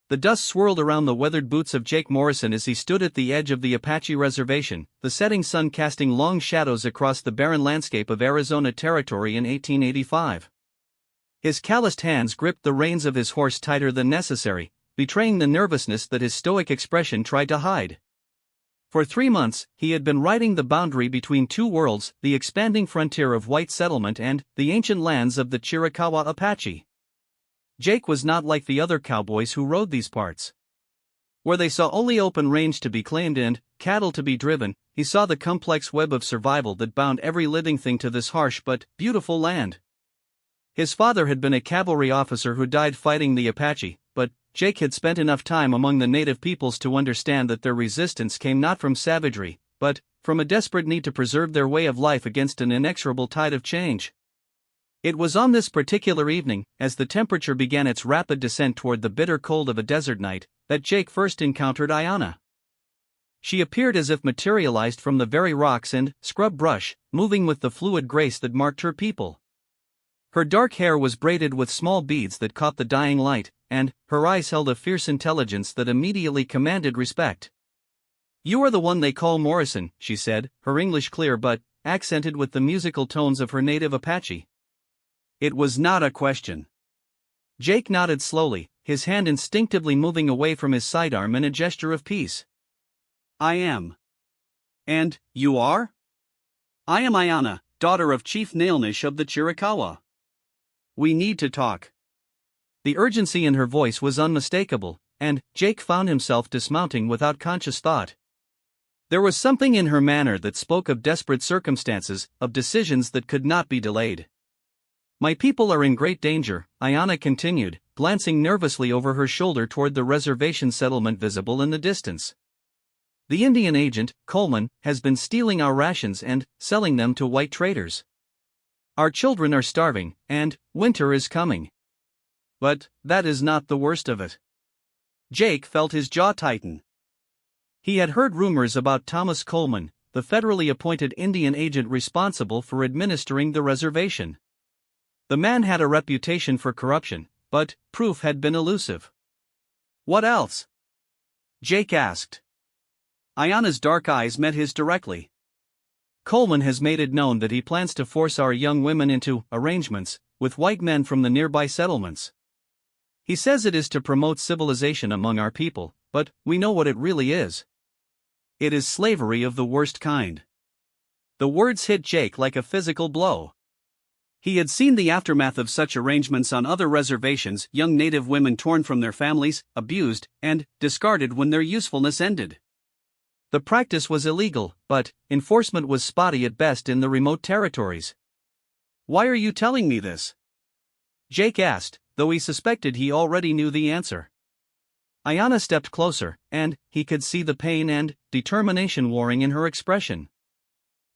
The dust swirled around the weathered boots of Jake Morrison as he stood at the edge of the Apache reservation, the setting sun casting long shadows across the barren landscape of Arizona Territory in 1885. His calloused hands gripped the reins of his horse tighter than necessary, betraying the nervousness that his stoic expression tried to hide. For 3 months, he had been riding the boundary between two worlds, the expanding frontier of white settlement and the ancient lands of the Chiricahua Apache. Jake was not like the other cowboys who rode these parts, where they saw only open range to be claimed and cattle to be driven. He saw the complex web of survival that bound every living thing to this harsh but beautiful land. His father had been a cavalry officer who died fighting the Apache, but Jake had spent enough time among the native peoples to understand that their resistance came not from savagery, but from a desperate need to preserve their way of life against an inexorable tide of change. It was on this particular evening, as the temperature began its rapid descent toward the bitter cold of a desert night, that Jake first encountered Ayanna. She appeared as if materialized from the very rocks and scrub brush, moving with the fluid grace that marked her people. Her dark hair was braided with small beads that caught the dying light, and her eyes held a fierce intelligence that immediately commanded respect. "You are the one they call Morrison," she said, her English clear but accented with the musical tones of her native Apache. It was not a question. Jake nodded slowly, his hand instinctively moving away from his sidearm in a gesture of peace. "I am." "And you are?" "I am Ayanna, daughter of Chief Nailnish of the Chiricahua. We need to talk." The urgency in her voice was unmistakable, and Jake found himself dismounting without conscious thought. There was something in her manner that spoke of desperate circumstances, of decisions that could not be delayed. "My people are in great danger," Ayanna continued, glancing nervously over her shoulder toward the reservation settlement visible in the distance. "The Indian agent, Coleman, has been stealing our rations and selling them to white traders. Our children are starving, and winter is coming. But that is not the worst of it." Jake felt his jaw tighten. He had heard rumors about Thomas Coleman, the federally appointed Indian agent responsible for administering the reservation. The man had a reputation for corruption, but proof had been elusive. "What else?" Jake asked. Ayanna's dark eyes met his directly. "Coleman has made it known that he plans to force our young women into arrangements with white men from the nearby settlements. He says it is to promote civilization among our people, but we know what it really is. It is slavery of the worst kind." The words hit Jake like a physical blow. He had seen the aftermath of such arrangements on other reservations, young native women torn from their families, abused, and discarded when their usefulness ended. The practice was illegal, but enforcement was spotty at best in the remote territories. "Why are you telling me this?" Jake asked, though he suspected he already knew the answer. Ayanna stepped closer, and he could see the pain and determination warring in her expression.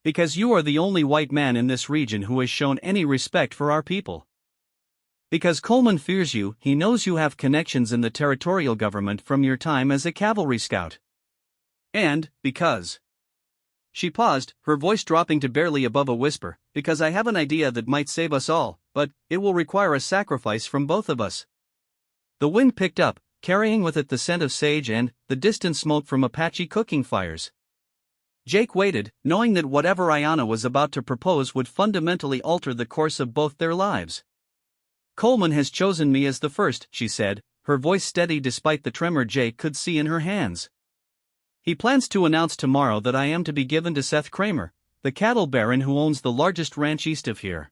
"Because you are the only white man in this region who has shown any respect for our people. Because Coleman fears you, he knows you have connections in the territorial government from your time as a cavalry scout. And because..." She paused, her voice dropping to barely above a whisper, "because I have an idea that might save us all, but it will require a sacrifice from both of us." The wind picked up, carrying with it the scent of sage and the distant smoke from Apache cooking fires. Jake waited, knowing that whatever Ayanna was about to propose would fundamentally alter the course of both their lives. "Coleman has chosen me as the first," she said, her voice steady despite the tremor Jake could see in her hands. "He plans to announce tomorrow that I am to be given to Seth Kramer, the cattle baron who owns the largest ranch east of here.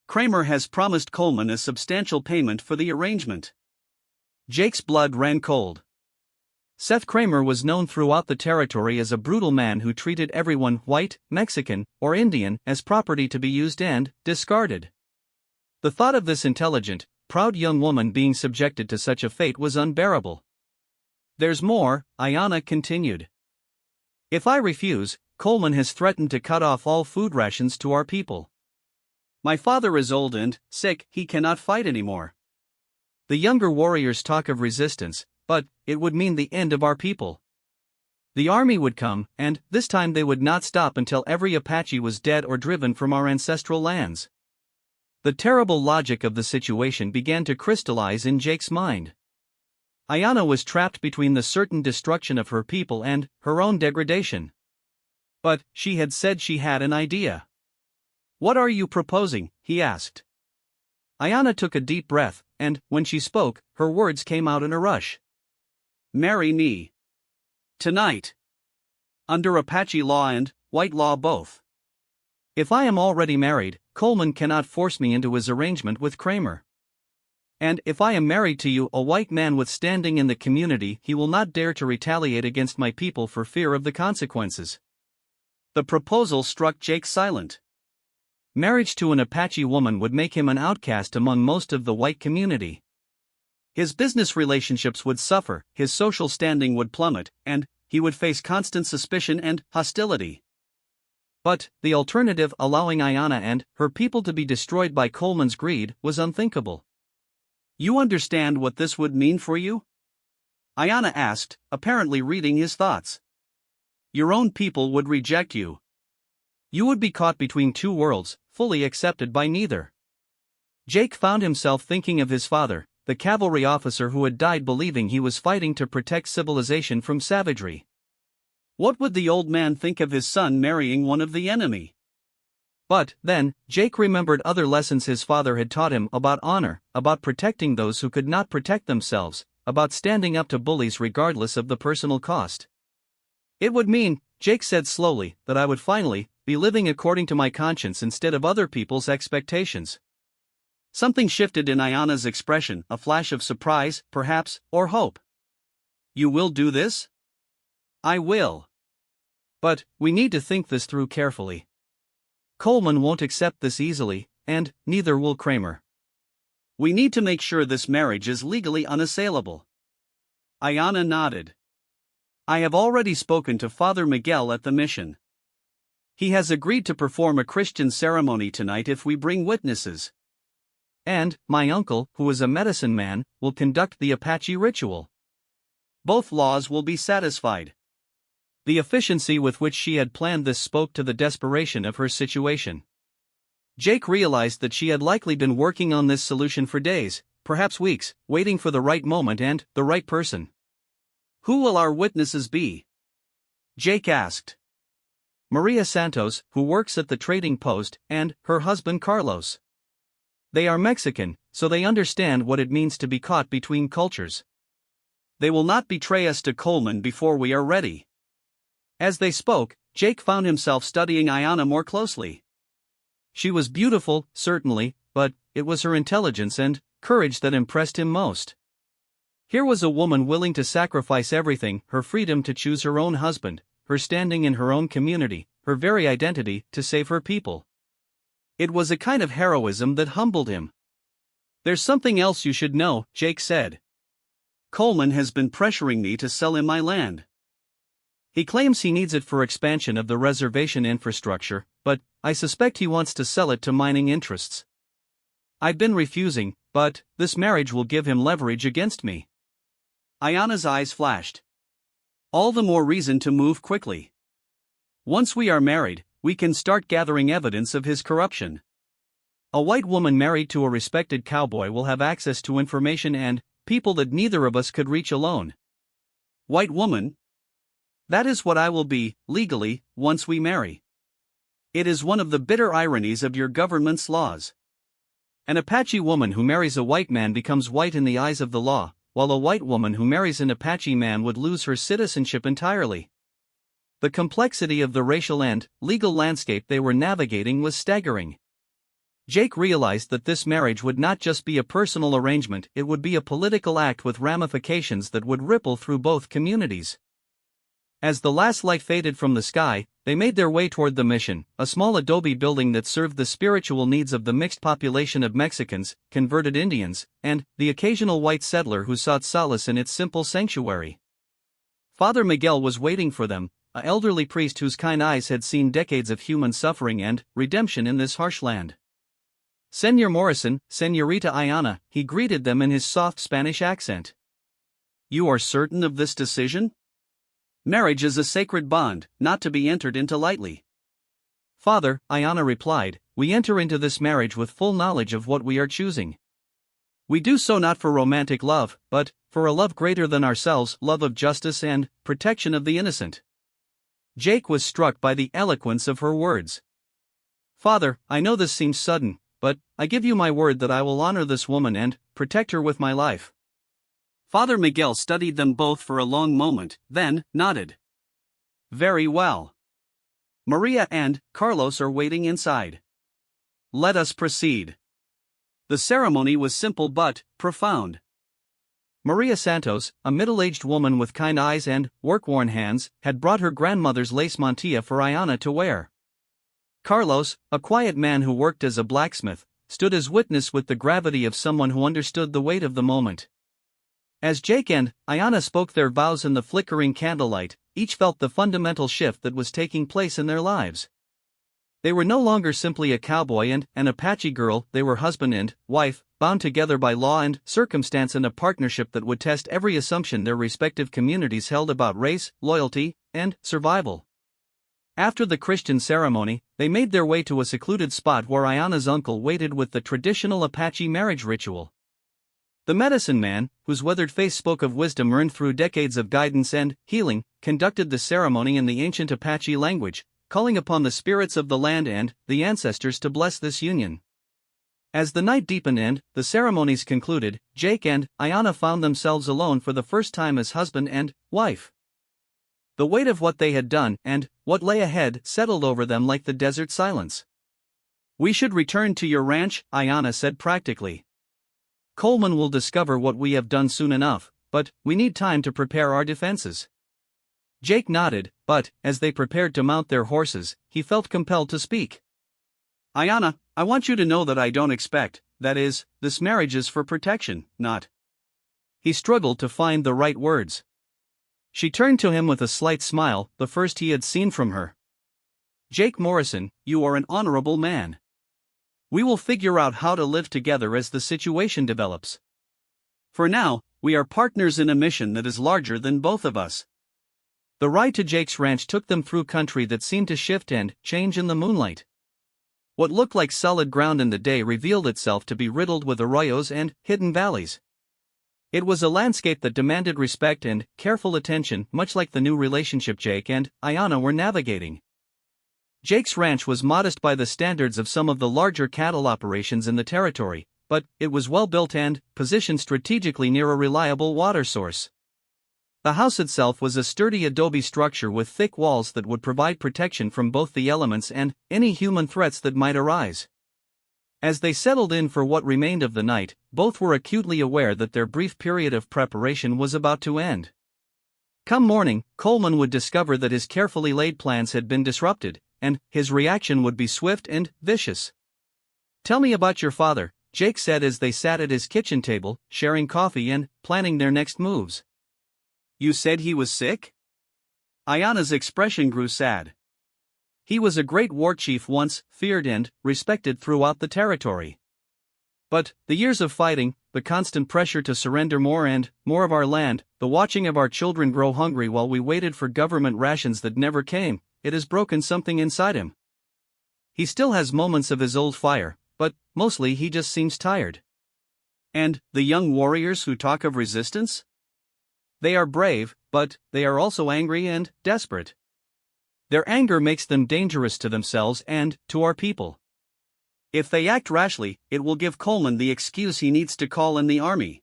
Kramer has promised Coleman a substantial payment for the arrangement." Jake's blood ran cold. Seth Kramer was known throughout the territory as a brutal man who treated everyone, white, Mexican, or Indian, as property to be used and discarded. The thought of this intelligent, proud young woman being subjected to such a fate was unbearable. "There's more," Ayanna continued. "If I refuse, Coleman has threatened to cut off all food rations to our people. My father is old and sick, he cannot fight anymore. The younger warriors talk of resistance, but it would mean the end of our people. The army would come, and this time they would not stop until every Apache was dead or driven from our ancestral lands." The terrible logic of the situation began to crystallize in Jake's mind. Ayana was trapped between the certain destruction of her people and her own degradation. But she had said she had an idea. "What are you proposing?" he asked. Ayana took a deep breath, and, when she spoke, her words came out in a rush. "Marry me. Tonight. Under Apache law and white law both. If I am already married, Coleman cannot force me into his arrangement with Kramer. And if I am married to you, a white man with standing in the community, he will not dare to retaliate against my people for fear of the consequences." The proposal struck Jake silent. Marriage to an Apache woman would make him an outcast among most of the white community. His business relationships would suffer, his social standing would plummet, and he would face constant suspicion and hostility. But the alternative, allowing Ayana and her people to be destroyed by Coleman's greed, was unthinkable. "You understand what this would mean for you?" Ayana asked, apparently reading his thoughts. "Your own people would reject you. You would be caught between two worlds, fully accepted by neither." Jake found himself thinking of his father, the cavalry officer who had died believing he was fighting to protect civilization from savagery. What would the old man think of his son marrying one of the enemy? But, then, Jake remembered other lessons his father had taught him about honor, about protecting those who could not protect themselves, about standing up to bullies regardless of the personal cost. "It would mean," Jake said slowly, "that I would finally be living according to my conscience instead of other people's expectations." Something shifted in Ayana's expression, a flash of surprise, perhaps, or hope. "You will do this?" "I will. But we need to think this through carefully. Coleman won't accept this easily, and neither will Kramer. We need to make sure this marriage is legally unassailable." Ayana nodded. "I have already spoken to Father Miguel at the mission. He has agreed to perform a Christian ceremony tonight if we bring witnesses. And my uncle, who is a medicine man, will conduct the Apache ritual. Both laws will be satisfied." The efficiency with which she had planned this spoke to the desperation of her situation. Jake realized that she had likely been working on this solution for days, perhaps weeks, waiting for the right moment and the right person. "Who will our witnesses be?" Jake asked. "Maria Santos, who works at the trading post, and her husband Carlos. They are Mexican, so they understand what it means to be caught between cultures. They will not betray us to Coleman before we are ready." As they spoke, Jake found himself studying Ayana more closely. She was beautiful, certainly, but it was her intelligence and courage that impressed him most. Here was a woman willing to sacrifice everything, her freedom to choose her own husband, her standing in her own community, her very identity, to save her people. It was a kind of heroism that humbled him. "There's something else you should know," Jake said. "Coleman has been pressuring me to sell him my land. He claims he needs it for expansion of the reservation infrastructure, but I suspect he wants to sell it to mining interests. I've been refusing, but this marriage will give him leverage against me." Ayana's eyes flashed. "All the more reason to move quickly. Once we are married, we can start gathering evidence of his corruption. A white woman married to a respected cowboy will have access to information and people that neither of us could reach alone." "White woman? That is what I will be, legally, once we marry. It is one of the bitter ironies of your government's laws. An Apache woman who marries a white man becomes white in the eyes of the law, while a white woman who marries an Apache man would lose her citizenship entirely." The complexity of the racial and legal landscape they were navigating was staggering. Jake realized that this marriage would not just be a personal arrangement, it would be a political act with ramifications that would ripple through both communities. As the last light faded from the sky, they made their way toward the mission, a small adobe building that served the spiritual needs of the mixed population of Mexicans, converted Indians, and the occasional white settler who sought solace in its simple sanctuary. Father Miguel was waiting for them, an elderly priest whose kind eyes had seen decades of human suffering and redemption in this harsh land. "Señor Morrison, Señorita Ayana," he greeted them in his soft Spanish accent. "You are certain of this decision? Marriage is a sacred bond, not to be entered into lightly." "Father," Ayana replied, "we enter into this marriage with full knowledge of what we are choosing. We do so not for romantic love, but for a love greater than ourselves, love of justice and protection of the innocent. Jake was struck by the eloquence of her words. Father, I know this seems sudden, but I give you my word that I will honor this woman and protect her with my life. Father Miguel studied them both for a long moment, then nodded. Very well. Maria and Carlos are waiting inside. Let us proceed. The ceremony was simple but profound. Maria Santos, a middle-aged woman with kind eyes and work-worn hands, had brought her grandmother's lace mantilla for Ayana to wear. Carlos, a quiet man who worked as a blacksmith, stood as witness with the gravity of someone who understood the weight of the moment. As Jake and Ayana spoke their vows in the flickering candlelight, each felt the fundamental shift that was taking place in their lives. They were no longer simply a cowboy and an Apache girl, they were husband and wife, bound together by law and circumstance in a partnership that would test every assumption their respective communities held about race, loyalty, and survival. After the Christian ceremony, they made their way to a secluded spot where Ayana's uncle waited with the traditional Apache marriage ritual. The medicine man, whose weathered face spoke of wisdom earned through decades of guidance and healing, conducted the ceremony in the ancient Apache language, calling upon the spirits of the land and the ancestors to bless this union. As the night deepened and the ceremonies concluded, Jake and Ayana found themselves alone for the first time as husband and wife. The weight of what they had done and what lay ahead settled over them like the desert silence. We should return to your ranch, Ayana said practically. Coleman will discover what we have done soon enough, but we need time to prepare our defenses. Jake nodded, but, as they prepared to mount their horses, he felt compelled to speak. Ayana, I want you to know that I don't expect, that is, this marriage is for protection, not. He struggled to find the right words. She turned to him with a slight smile, the first he had seen from her. Jake Morrison, you are an honorable man. We will figure out how to live together as the situation develops. For now, we are partners in a mission that is larger than both of us. The ride to Jake's ranch took them through country that seemed to shift and change in the moonlight. What looked like solid ground in the day revealed itself to be riddled with arroyos and hidden valleys. It was a landscape that demanded respect and careful attention, much like the new relationship Jake and Ayana were navigating. Jake's ranch was modest by the standards of some of the larger cattle operations in the territory, but it was well built and positioned strategically near a reliable water source. The house itself was a sturdy adobe structure with thick walls that would provide protection from both the elements and any human threats that might arise. As they settled in for what remained of the night, both were acutely aware that their brief period of preparation was about to end. Come morning, Coleman would discover that his carefully laid plans had been disrupted, and his reaction would be swift and vicious. Tell me about your father, Jake said as they sat at his kitchen table, sharing coffee and planning their next moves. You said he was sick? Ayana's expression grew sad. He was a great war chief once, feared and respected throughout the territory. But the years of fighting, the constant pressure to surrender more and more of our land, the watching of our children grow hungry while we waited for government rations that never came, it has broken something inside him. He still has moments of his old fire, but mostly he just seems tired. And the young warriors who talk of resistance? They are brave, but they are also angry and desperate. Their anger makes them dangerous to themselves and to our people. If they act rashly, it will give Coleman the excuse he needs to call in the army.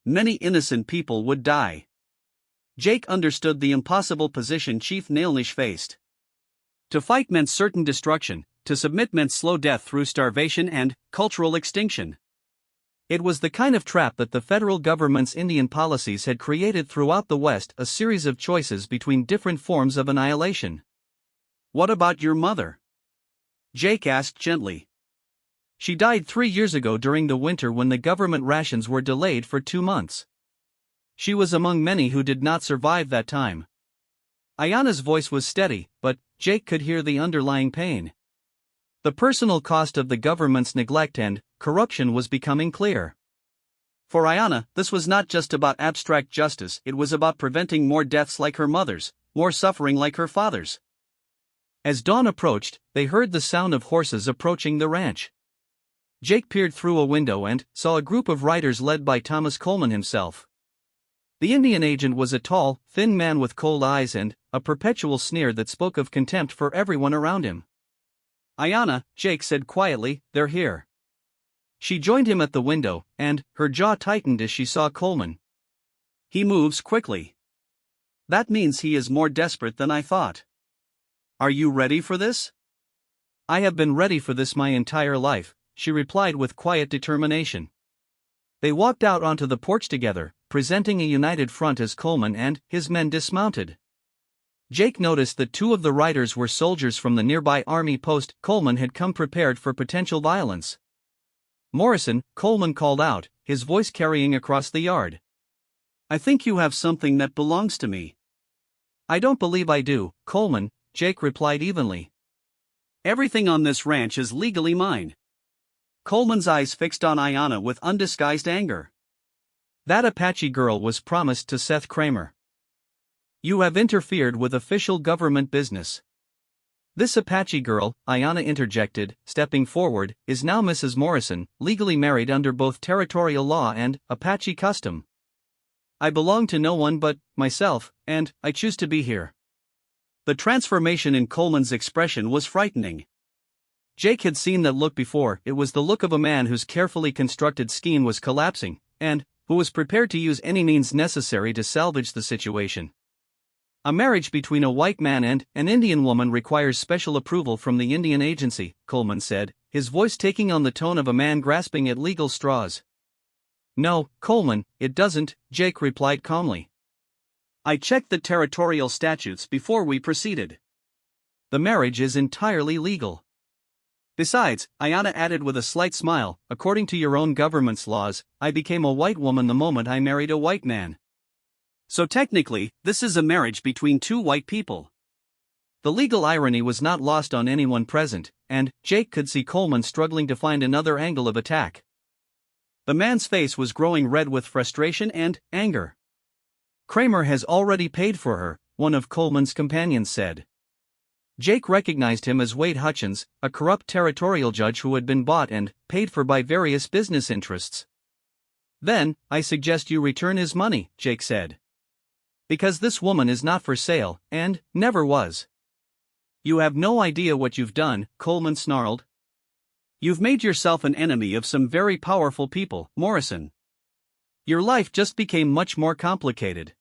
Many innocent people would die. Jake understood the impossible position Chief Nailnish faced. To fight meant certain destruction, to submit meant slow death through starvation and cultural extinction. It was the kind of trap that the federal government's Indian policies had created throughout the West, a series of choices between different forms of annihilation. What about your mother? Jake asked gently. She died 3 years ago during the winter when the government rations were delayed for 2 months. She was among many who did not survive that time. Ayana's voice was steady, but Jake could hear the underlying pain. The personal cost of the government's neglect and corruption was becoming clear. For Ayana, this was not just about abstract justice, it was about preventing more deaths like her mother's, more suffering like her father's. As dawn approached, they heard the sound of horses approaching the ranch. Jake peered through a window and saw a group of riders led by Thomas Coleman himself. The Indian agent was a tall, thin man with cold eyes and a perpetual sneer that spoke of contempt for everyone around him. "Ayanna," Jake said quietly, "they're here." She joined him at the window, and her jaw tightened as she saw Coleman. "He moves quickly. That means he is more desperate than I thought. Are you ready for this?" "I have been ready for this my entire life," she replied with quiet determination. They walked out onto the porch together, presenting a united front as Coleman and his men dismounted. Jake noticed that two of the riders were soldiers from the nearby army post. Coleman had come prepared for potential violence. "Morrison," Coleman called out, his voice carrying across the yard. "I think you have something that belongs to me." "I don't believe I do, Coleman," Jake replied evenly. "Everything on this ranch is legally mine." Coleman's eyes fixed on Ayanna with undisguised anger. "That Apache girl was promised to Seth Kramer. You have interfered with official government business." "This Apache girl," Ayanna interjected, stepping forward, "is now Mrs. Morrison, legally married under both territorial law and Apache custom. I belong to no one but myself, and I choose to be here." The transformation in Coleman's expression was frightening. Jake had seen that look before. It was the look of a man whose carefully constructed scheme was collapsing, and who was prepared to use any means necessary to salvage the situation. "A marriage between a white man and an Indian woman requires special approval from the Indian agency," Coleman said, his voice taking on the tone of a man grasping at legal straws. "No, Coleman, it doesn't," Jake replied calmly. "I checked the territorial statutes before we proceeded. The marriage is entirely legal. Besides," Ayanna added with a slight smile, "according to your own government's laws, I became a white woman the moment I married a white man. So technically, this is a marriage between two white people." The legal irony was not lost on anyone present, and Jake could see Coleman struggling to find another angle of attack. The man's face was growing red with frustration and anger. "Kramer has already paid for her," one of Coleman's companions said. Jake recognized him as Wade Hutchins, a corrupt territorial judge who had been bought and paid for by various business interests. "Then, I suggest you return his money," Jake said. "Because this woman is not for sale, and never was." "You have no idea what you've done," Coleman snarled. "You've made yourself an enemy of some very powerful people, Morrison. Your life just became much more complicated."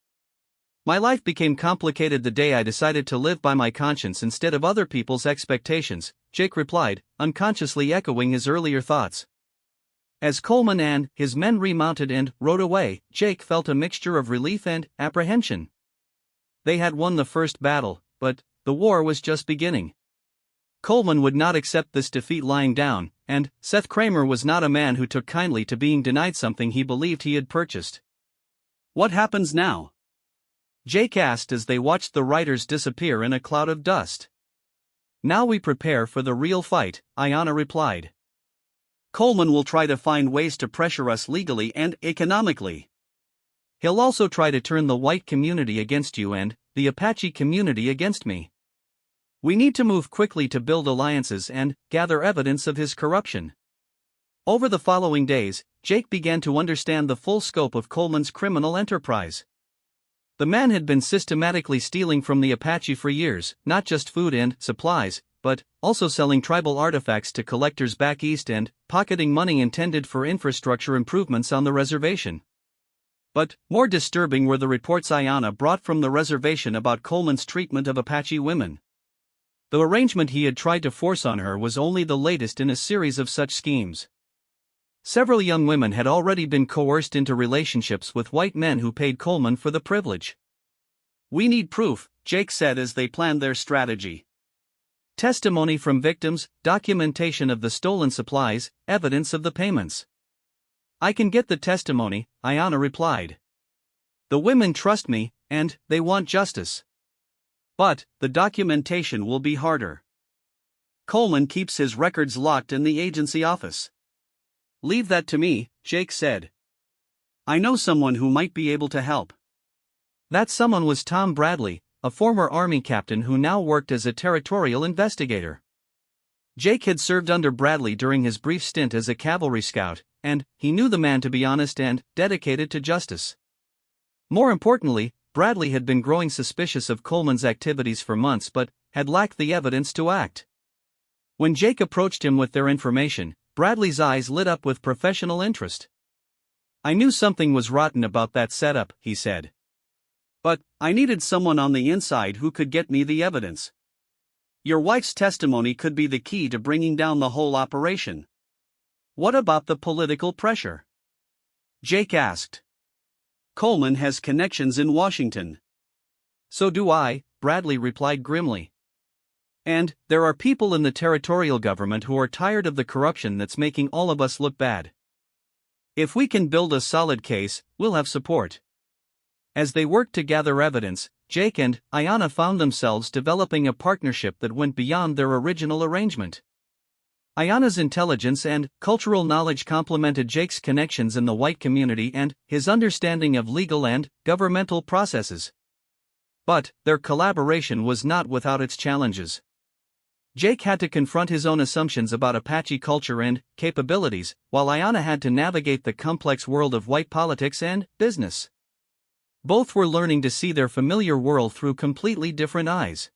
"My life became complicated the day I decided to live by my conscience instead of other people's expectations," Jake replied, unconsciously echoing his earlier thoughts. As Coleman and his men remounted and rode away, Jake felt a mixture of relief and apprehension. They had won the first battle, but the war was just beginning. Coleman would not accept this defeat lying down, and Seth Kramer was not a man who took kindly to being denied something he believed he had purchased. "What happens now?" Jake asked as they watched the riders disappear in a cloud of dust. "Now we prepare for the real fight," Ayanna replied. "Coleman will try to find ways to pressure us legally and economically. He'll also try to turn the white community against you and the Apache community against me. We need to move quickly to build alliances and gather evidence of his corruption." Over the following days, Jake began to understand the full scope of Coleman's criminal enterprise. The man had been systematically stealing from the Apache for years, not just food and supplies, but also selling tribal artifacts to collectors back east and pocketing money intended for infrastructure improvements on the reservation. But more disturbing were the reports Ayanna brought from the reservation about Coleman's treatment of Apache women. The arrangement he had tried to force on her was only the latest in a series of such schemes. Several young women had already been coerced into relationships with white men who paid Coleman for the privilege. "We need proof," Jake said as they planned their strategy. "Testimony from victims, documentation of the stolen supplies, evidence of the payments." "I can get the testimony," Ayanna replied. "The women trust me, and they want justice. But the documentation will be harder. Coleman keeps his records locked in the agency office." "Leave that to me," Jake said. "I know someone who might be able to help." That someone was Tom Bradley, a former Army captain who now worked as a territorial investigator. Jake had served under Bradley during his brief stint as a cavalry scout, and he knew the man to be honest and dedicated to justice. More importantly, Bradley had been growing suspicious of Coleman's activities for months but had lacked the evidence to act. When Jake approached him with their information, Bradley's eyes lit up with professional interest. "I knew something was rotten about that setup," he said. "But I needed someone on the inside who could get me the evidence. Your wife's testimony could be the key to bringing down the whole operation." "What about the political pressure?" Jake asked. "Coleman has connections in Washington." "So do I," Bradley replied grimly. "And there are people in the territorial government who are tired of the corruption that's making all of us look bad. If we can build a solid case, we'll have support." As they worked to gather evidence, Jake and Ayanna found themselves developing a partnership that went beyond their original arrangement. Ayanna's intelligence and cultural knowledge complemented Jake's connections in the white community and his understanding of legal and governmental processes. But their collaboration was not without its challenges. Jake had to confront his own assumptions about Apache culture and capabilities, while Ayanna had to navigate the complex world of white politics and business. Both were learning to see their familiar world through completely different eyes.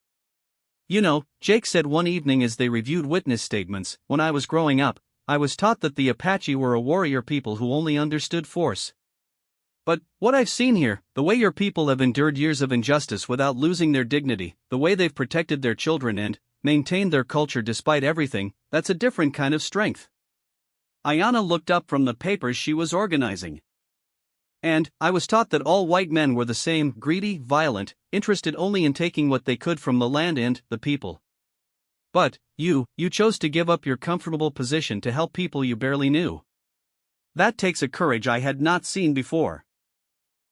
"You know," Jake said one evening as they reviewed witness statements, "when I was growing up, I was taught that the Apache were a warrior people who only understood force. But what I've seen here, the way your people have endured years of injustice without losing their dignity, the way they've protected their children and maintained their culture despite everything, that's a different kind of strength." Ayanna looked up from the papers she was organizing. "And I was taught that all white men were the same, greedy, violent, interested only in taking what they could from the land and the people. But you chose to give up your comfortable position to help people you barely knew. That takes a courage I had not seen before."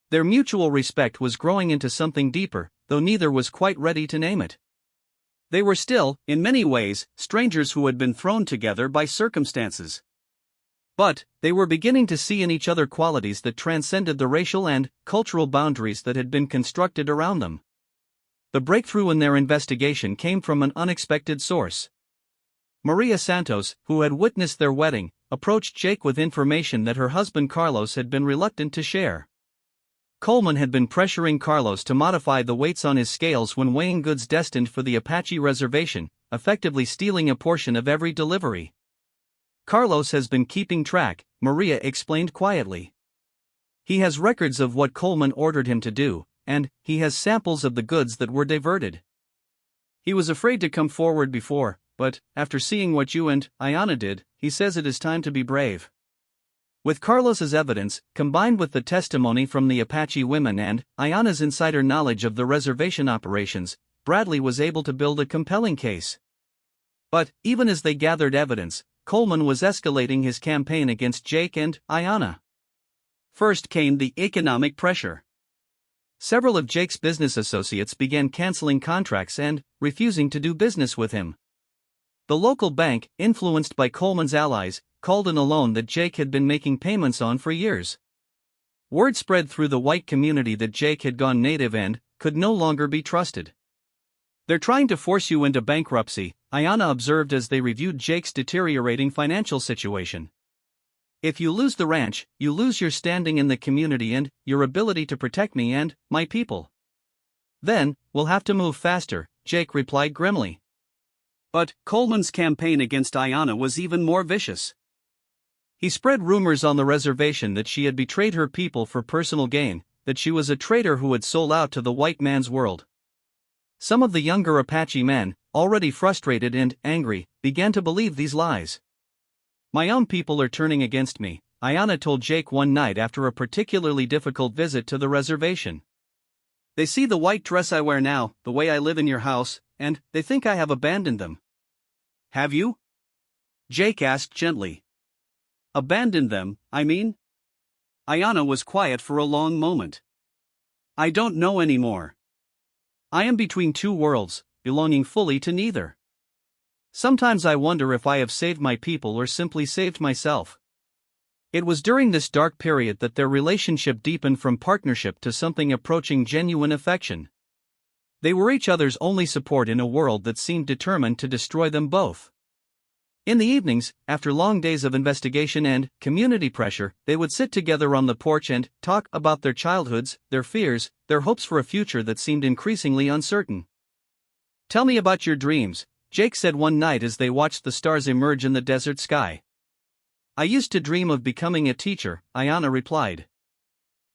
Their mutual respect was growing into something deeper, though neither was quite ready to name it. They were still, in many ways, strangers who had been thrown together by circumstances. But they were beginning to see in each other qualities that transcended the racial and cultural boundaries that had been constructed around them. The breakthrough in their investigation came from an unexpected source. Maria Santos, who had witnessed their wedding, approached Jake with information that her husband Carlos had been reluctant to share. Coleman had been pressuring Carlos to modify the weights on his scales when weighing goods destined for the Apache reservation, effectively stealing a portion of every delivery. "Carlos has been keeping track," Maria explained quietly. "He has records of what Coleman ordered him to do, and he has samples of the goods that were diverted. He was afraid to come forward before, but after seeing what you and Ayanna did, he says it is time to be brave." With Carlos's evidence, combined with the testimony from the Apache women and Ayanna's insider knowledge of the reservation operations, Bradley was able to build a compelling case. But even as they gathered evidence, Coleman was escalating his campaign against Jake and Ayanna. First came the economic pressure. Several of Jake's business associates began canceling contracts and refusing to do business with him. The local bank, influenced by Coleman's allies, called in a loan that Jake had been making payments on for years. Word spread through the white community that Jake had gone native and could no longer be trusted. "They're trying to force you into bankruptcy," Ayanna observed as they reviewed Jake's deteriorating financial situation. "If you lose the ranch, you lose your standing in the community and your ability to protect me and my people." "Then, we'll have to move faster," Jake replied grimly. But Coleman's campaign against Ayanna was even more vicious. He spread rumors on the reservation that she had betrayed her people for personal gain, that she was a traitor who had sold out to the white man's world. Some of the younger Apache men, already frustrated and angry, began to believe these lies. "My own people are turning against me," Ayanna told Jake one night after a particularly difficult visit to the reservation. "They see the white dress I wear now, the way I live in your house, and they think I have abandoned them." "Have you?" Jake asked gently. "Abandoned them, I mean?" Ayanna was quiet for a long moment. "I don't know anymore. I am between two worlds, belonging fully to neither. Sometimes I wonder if I have saved my people or simply saved myself." It was during this dark period that their relationship deepened from partnership to something approaching genuine affection. They were each other's only support in a world that seemed determined to destroy them both. In the evenings, after long days of investigation and community pressure, they would sit together on the porch and talk about their childhoods, their fears, their hopes for a future that seemed increasingly uncertain. "Tell me about your dreams," Jake said one night as they watched the stars emerge in the desert sky. "I used to dream of becoming a teacher," Ayanna replied.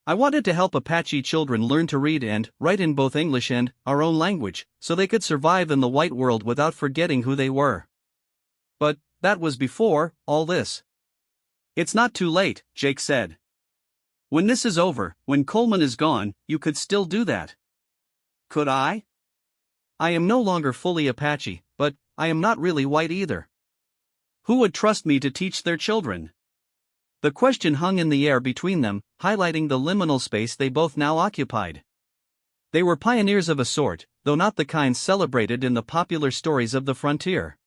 "I wanted to help Apache children learn to read and write in both English and our own language, so they could survive in the white world without forgetting who they were. But that was before all this." "It's not too late," Jake said. "When this is over, when Coleman is gone, you could still do that." "Could I?" "I am no longer fully Apache, but I am not really white either. Who would trust me to teach their children?" The question hung in the air between them, highlighting the liminal space they both now occupied. They were pioneers of a sort, though not the kind celebrated in the popular stories of the frontier.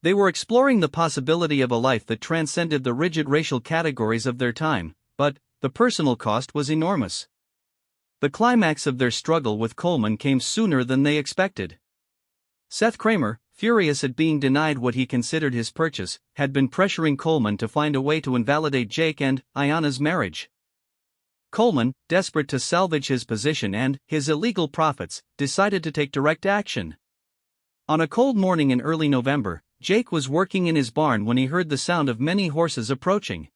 They were exploring the possibility of a life that transcended the rigid racial categories of their time, but the personal cost was enormous. The climax of their struggle with Coleman came sooner than they expected. Seth Kramer, furious at being denied what he considered his purchase, had been pressuring Coleman to find a way to invalidate Jake and Ayanna's marriage. Coleman, desperate to salvage his position and his illegal profits, decided to take direct action. On a cold morning in early November, Jake was working in his barn when he heard the sound of many horses approaching.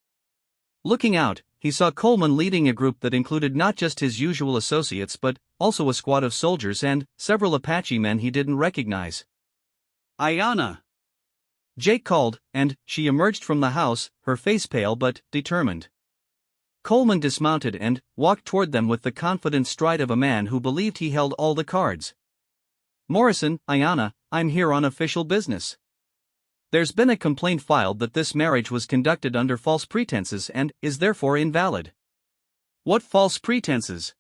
Looking out, he saw Coleman leading a group that included not just his usual associates but also a squad of soldiers and several Apache men he didn't recognize. "Ayanna!" Jake called, and she emerged from the house, her face pale but determined. Coleman dismounted and walked toward them with the confident stride of a man who believed he held all the cards. "Morrison, Ayanna, I'm here on official business. There's been a complaint filed that this marriage was conducted under false pretenses and is therefore invalid." "What false pretenses?"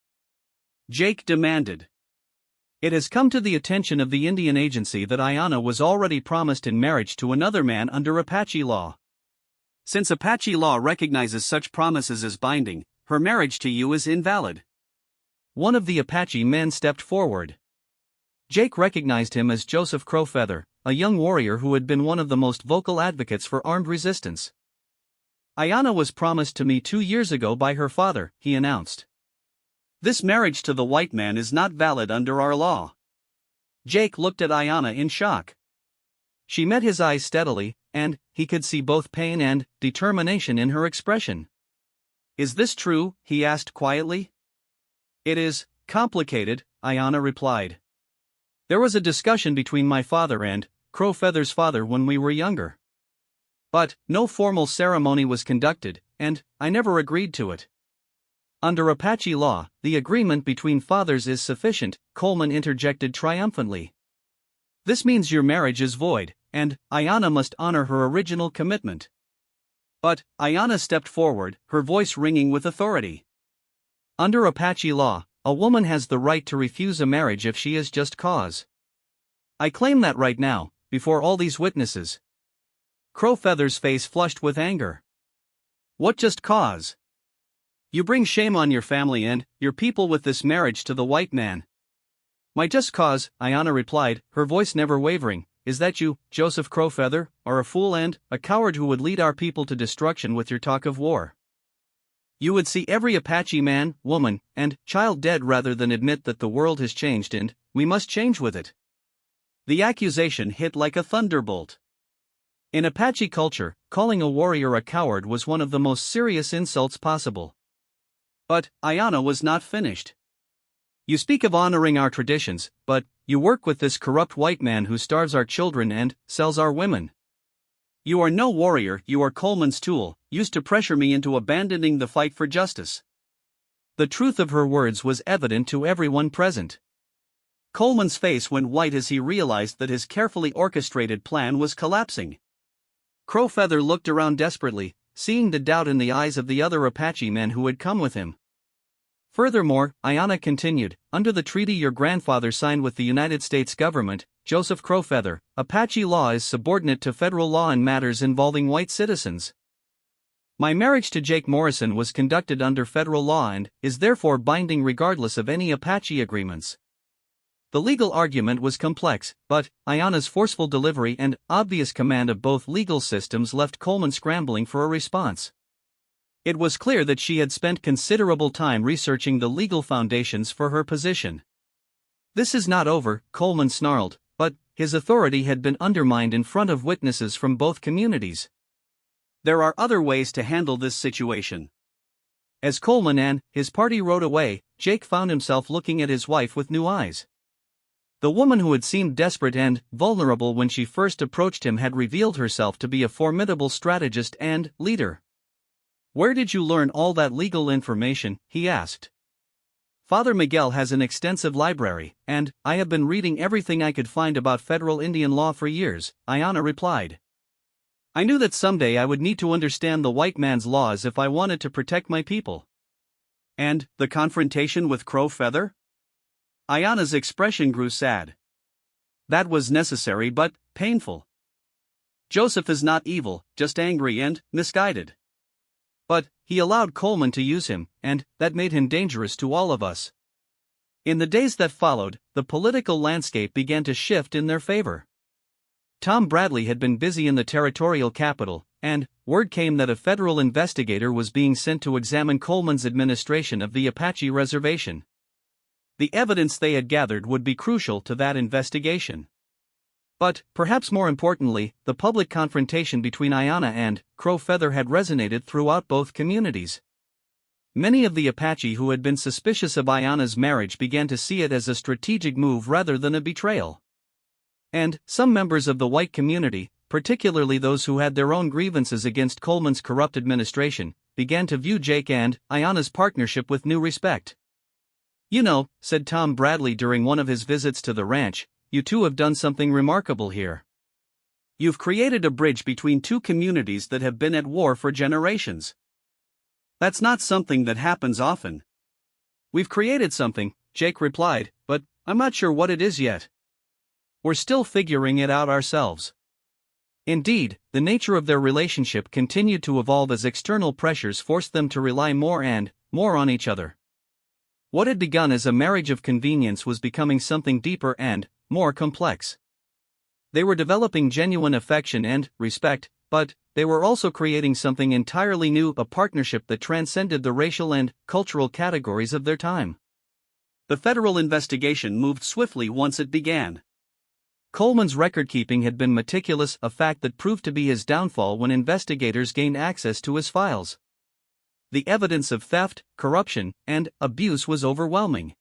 Jake demanded. "It has come to the attention of the Indian agency that Ayanna was already promised in marriage to another man under Apache law. Since Apache law recognizes such promises as binding, her marriage to you is invalid." One of the Apache men stepped forward. Jake recognized him as Joseph Crowfeather, a young warrior who had been one of the most vocal advocates for armed resistance. "Ayanna was promised to me 2 years ago by her father," he announced. "This marriage to the white man is not valid under our law." Jake looked at Ayanna in shock. She met his eyes steadily, and he could see both pain and determination in her expression. "Is this true?" he asked quietly. "It is complicated," Ayanna replied. "There was a discussion between my father and Crowfeather's father when we were younger. But no formal ceremony was conducted, and I never agreed to it." "Under Apache law, the agreement between fathers is sufficient," Coleman interjected triumphantly. "This means your marriage is void, and Ayanna must honor her original commitment." But Ayanna stepped forward, her voice ringing with authority. "Under Apache law, a woman has the right to refuse a marriage if she has just cause. I claim that right now, before all these witnesses." Crowfeather's face flushed with anger. "What just cause? You bring shame on your family and your people with this marriage to the white man." "My just cause," Ayanna replied, her voice never wavering, "is that you, Joseph Crowfeather, are a fool and a coward who would lead our people to destruction with your talk of war. You would see every Apache man, woman, and child dead rather than admit that the world has changed and we must change with it." The accusation hit like a thunderbolt. In Apache culture, calling a warrior a coward was one of the most serious insults possible. But Ayanna was not finished. "You speak of honoring our traditions, but you work with this corrupt white man who starves our children and sells our women. You are no warrior, you are Coleman's tool, used to pressure me into abandoning the fight for justice." The truth of her words was evident to everyone present. Coleman's face went white as he realized that his carefully orchestrated plan was collapsing. Crowfeather looked around desperately, seeing the doubt in the eyes of the other Apache men who had come with him. "Furthermore," Ayanna continued, "under the treaty your grandfather signed with the United States government, Joseph Crowfeather, Apache law is subordinate to federal law in matters involving white citizens. My marriage to Jake Morrison was conducted under federal law and is therefore binding regardless of any Apache agreements." The legal argument was complex, but Ayanna's forceful delivery and obvious command of both legal systems left Coleman scrambling for a response. It was clear that she had spent considerable time researching the legal foundations for her position. "This is not over," Coleman snarled, but his authority had been undermined in front of witnesses from both communities. "There are other ways to handle this situation." As Coleman and his party rode away, Jake found himself looking at his wife with new eyes. The woman who had seemed desperate and vulnerable when she first approached him had revealed herself to be a formidable strategist and leader. "Where did you learn all that legal information?" he asked. "Father Miguel has an extensive library, and I have been reading everything I could find about federal Indian law for years," Ayanna replied. "I knew that someday I would need to understand the white man's laws if I wanted to protect my people." "And the confrontation with Crow Feather?" Ayanna's expression grew sad. "That was necessary but painful. Joseph is not evil, just angry and misguided. But he allowed Coleman to use him, and that made him dangerous to all of us." In the days that followed, the political landscape began to shift in their favor. Tom Bradley had been busy in the territorial capital, and word came that a federal investigator was being sent to examine Coleman's administration of the Apache reservation. The evidence they had gathered would be crucial to that investigation. But, perhaps more importantly, the public confrontation between Ayanna and Crow Feather had resonated throughout both communities. Many of the Apache who had been suspicious of Ayanna's marriage began to see it as a strategic move rather than a betrayal. And some members of the white community, particularly those who had their own grievances against Coleman's corrupt administration, began to view Jake and Ayanna's partnership with new respect. "You know," said Tom Bradley during one of his visits to the ranch, "you two have done something remarkable here. You've created a bridge between two communities that have been at war for generations. That's not something that happens often." "We've created something," Jake replied, "but I'm not sure what it is yet. We're still figuring it out ourselves." Indeed, the nature of their relationship continued to evolve as external pressures forced them to rely more and more on each other. What had begun as a marriage of convenience was becoming something deeper and more complex. They were developing genuine affection and respect, but they were also creating something entirely new, a partnership that transcended the racial and cultural categories of their time. The federal investigation moved swiftly once it began. Coleman's record-keeping had been meticulous, a fact that proved to be his downfall when investigators gained access to his files. The evidence of theft, corruption, and abuse was overwhelming.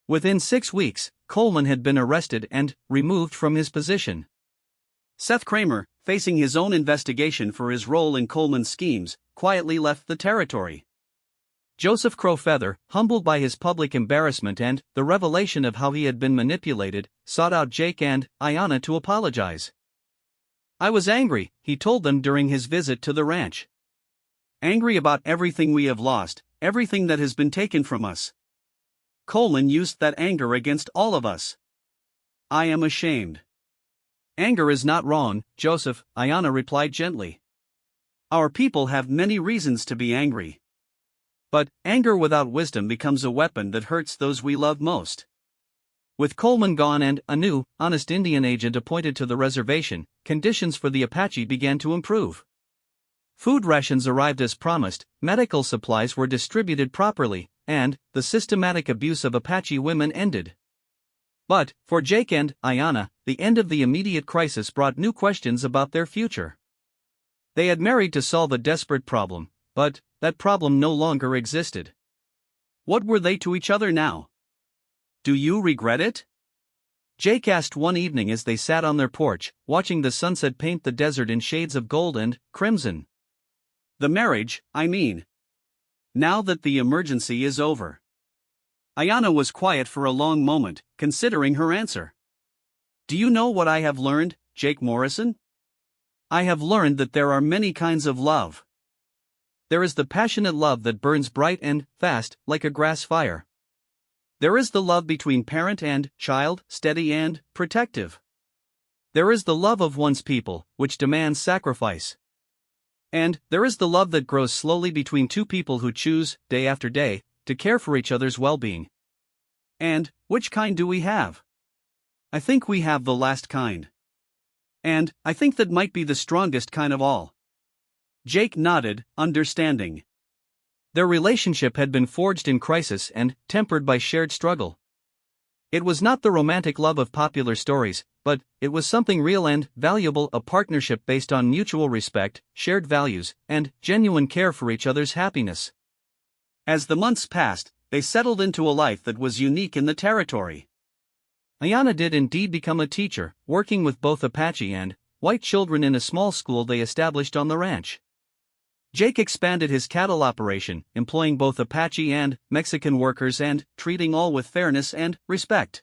Within 6 weeks, Coleman had been arrested and removed from his position. Seth Kramer, facing his own investigation for his role in Coleman's schemes, quietly left the territory. Joseph Crow Feather, humbled by his public embarrassment and the revelation of how he had been manipulated, sought out Jake and Ayanna to apologize. "I was angry," he told them during his visit to the ranch. "Angry about everything we have lost, everything that has been taken from us. Coleman used that anger against all of us. I am ashamed." "Anger is not wrong, Joseph," Ayanna replied gently. "Our people have many reasons to be angry. But anger without wisdom becomes a weapon that hurts those we love most." With Coleman gone and a new, honest Indian agent appointed to the reservation, conditions for the Apache began to improve. Food rations arrived as promised, medical supplies were distributed properly, and the systematic abuse of Apache women ended. But, for Jake and Ayanna, the end of the immediate crisis brought new questions about their future. They had married to solve a desperate problem, but that problem no longer existed. What were they to each other now? "Do you regret it?" Jake asked one evening as they sat on their porch, watching the sunset paint the desert in shades of gold and crimson. "The marriage, I mean. Now that the emergency is over." Ayanna was quiet for a long moment, considering her answer. "Do you know what I have learned, Jake Morrison? I have learned that there are many kinds of love. There is the passionate love that burns bright and fast, like a grass fire. There is the love between parent and child, steady and protective. There is the love of one's people, which demands sacrifice. And there is the love that grows slowly between two people who choose, day after day, to care for each other's well-being. And which kind do we have? I think we have the last kind. And I think that might be the strongest kind of all. Jake nodded, understanding. Their relationship had been forged in crisis and tempered by shared struggle. It was not the romantic love of popular stories, but it was something real and valuable, a partnership based on mutual respect, shared values, and genuine care for each other's happiness. As the months passed, they settled into a life that was unique in the territory. Ayanna did indeed become a teacher, working with both Apache and white children in a small school they established on the ranch. Jake expanded his cattle operation, employing both Apache and Mexican workers and treating all with fairness and respect.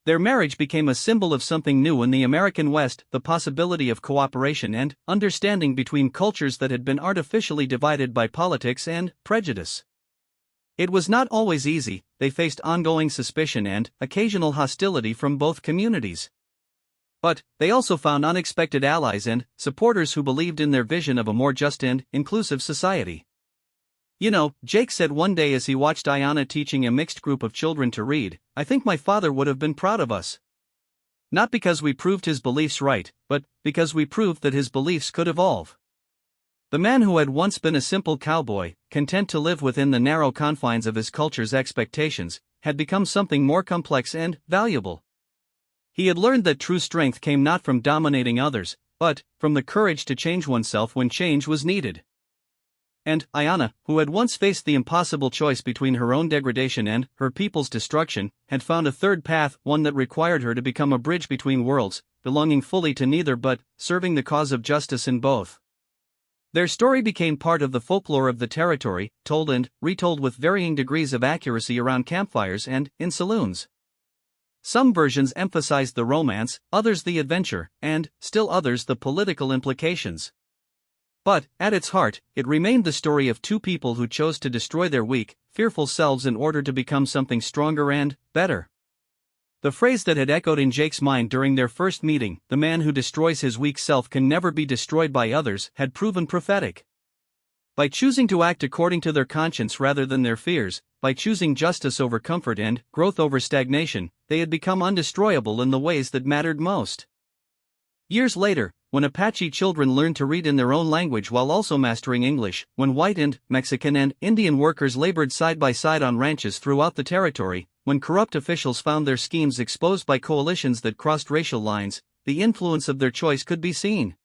Their marriage became a symbol of something new in the American West, the possibility of cooperation and understanding between cultures that had been artificially divided by politics and prejudice. It was not always easy, they faced ongoing suspicion and occasional hostility from both communities. But they also found unexpected allies and supporters who believed in their vision of a more just and inclusive society. You know, Jake said one day as he watched Ayanna teaching a mixed group of children to read, "I think my father would have been proud of us. Not because we proved his beliefs right, but because we proved that his beliefs could evolve." The man who had once been a simple cowboy, content to live within the narrow confines of his culture's expectations, had become something more complex and valuable. He had learned that true strength came not from dominating others, but from the courage to change oneself when change was needed. And Ayanna, who had once faced the impossible choice between her own degradation and her people's destruction, had found a third path, one that required her to become a bridge between worlds, belonging fully to neither but serving the cause of justice in both. Their story became part of the folklore of the territory, told and retold with varying degrees of accuracy around campfires and in saloons. Some versions emphasized the romance, others the adventure, and, still others, the political implications. But, at its heart, it remained the story of two people who chose to destroy their weak, fearful selves in order to become something stronger and better. The phrase that had echoed in Jake's mind during their first meeting, "The man who destroys his weak self can never be destroyed by others," had proven prophetic. By choosing to act according to their conscience rather than their fears, by choosing justice over comfort and growth over stagnation, they had become undestroyable in the ways that mattered most. Years later, when Apache children learned to read in their own language while also mastering English, when white and Mexican and Indian workers labored side by side on ranches throughout the territory, when corrupt officials found their schemes exposed by coalitions that crossed racial lines, the influence of their choice could be seen.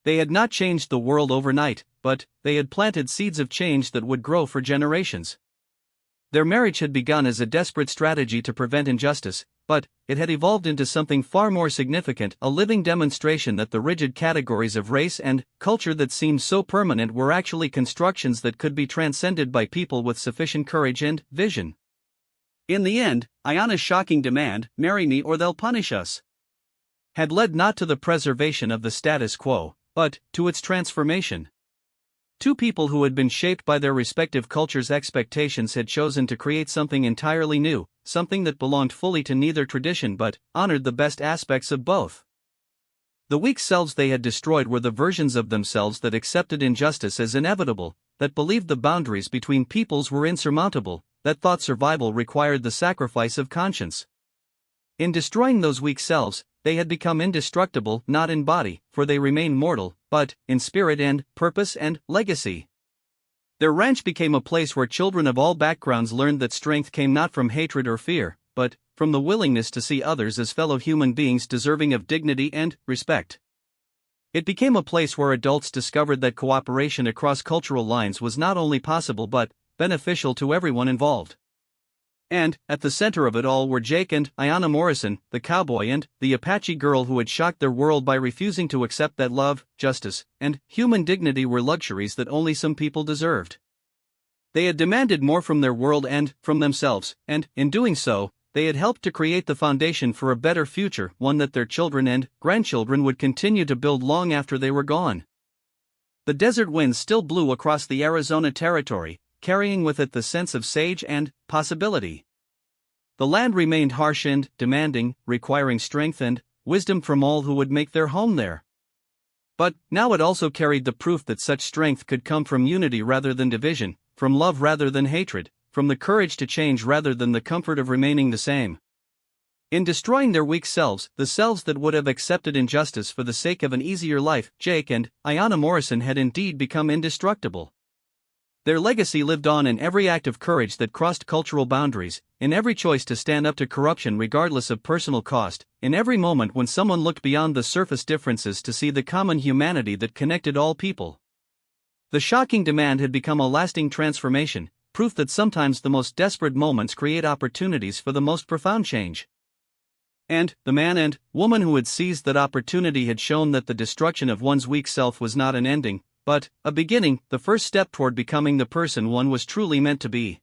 They had not changed the world overnight, but they had planted seeds of change that would grow for generations. Their marriage had begun as a desperate strategy to prevent injustice, but it had evolved into something far more significant, a living demonstration that the rigid categories of race and culture that seemed so permanent were actually constructions that could be transcended by people with sufficient courage and vision. In the end, Ayanna's shocking demand, "Marry me or they'll punish us," had led not to the preservation of the status quo, but to its transformation. Two people who had been shaped by their respective cultures' expectations had chosen to create something entirely new, something that belonged fully to neither tradition but honored the best aspects of both. The weak selves they had destroyed were the versions of themselves that accepted injustice as inevitable, that believed the boundaries between peoples were insurmountable, that thought survival required the sacrifice of conscience. In destroying those weak selves, they had become indestructible, not in body, for they remained mortal, but in spirit and purpose and legacy. Their ranch became a place where children of all backgrounds learned that strength came not from hatred or fear, but from the willingness to see others as fellow human beings deserving of dignity and respect. It became a place where adults discovered that cooperation across cultural lines was not only possible but beneficial to everyone involved. And, at the center of it all were Jake and Ayanna Morrison, the cowboy and the Apache girl who had shocked their world by refusing to accept that love, justice, and human dignity were luxuries that only some people deserved. They had demanded more from their world and from themselves, and, in doing so, they had helped to create the foundation for a better future, one that their children and grandchildren would continue to build long after they were gone. The desert winds still blew across the Arizona territory, carrying with it the sense of sage and possibility. The land remained harsh and demanding, requiring strength and wisdom from all who would make their home there. But now it also carried the proof that such strength could come from unity rather than division, from love rather than hatred, from the courage to change rather than the comfort of remaining the same. In destroying their weak selves, the selves that would have accepted injustice for the sake of an easier life, Jake and Ayanna Morrison had indeed become indestructible. Their legacy lived on in every act of courage that crossed cultural boundaries, in every choice to stand up to corruption regardless of personal cost, in every moment when someone looked beyond the surface differences to see the common humanity that connected all people. The shocking demand had become a lasting transformation, proof that sometimes the most desperate moments create opportunities for the most profound change. And the man and woman who had seized that opportunity had shown that the destruction of one's weak self was not an ending, but a beginning, the first step toward becoming the person one was truly meant to be.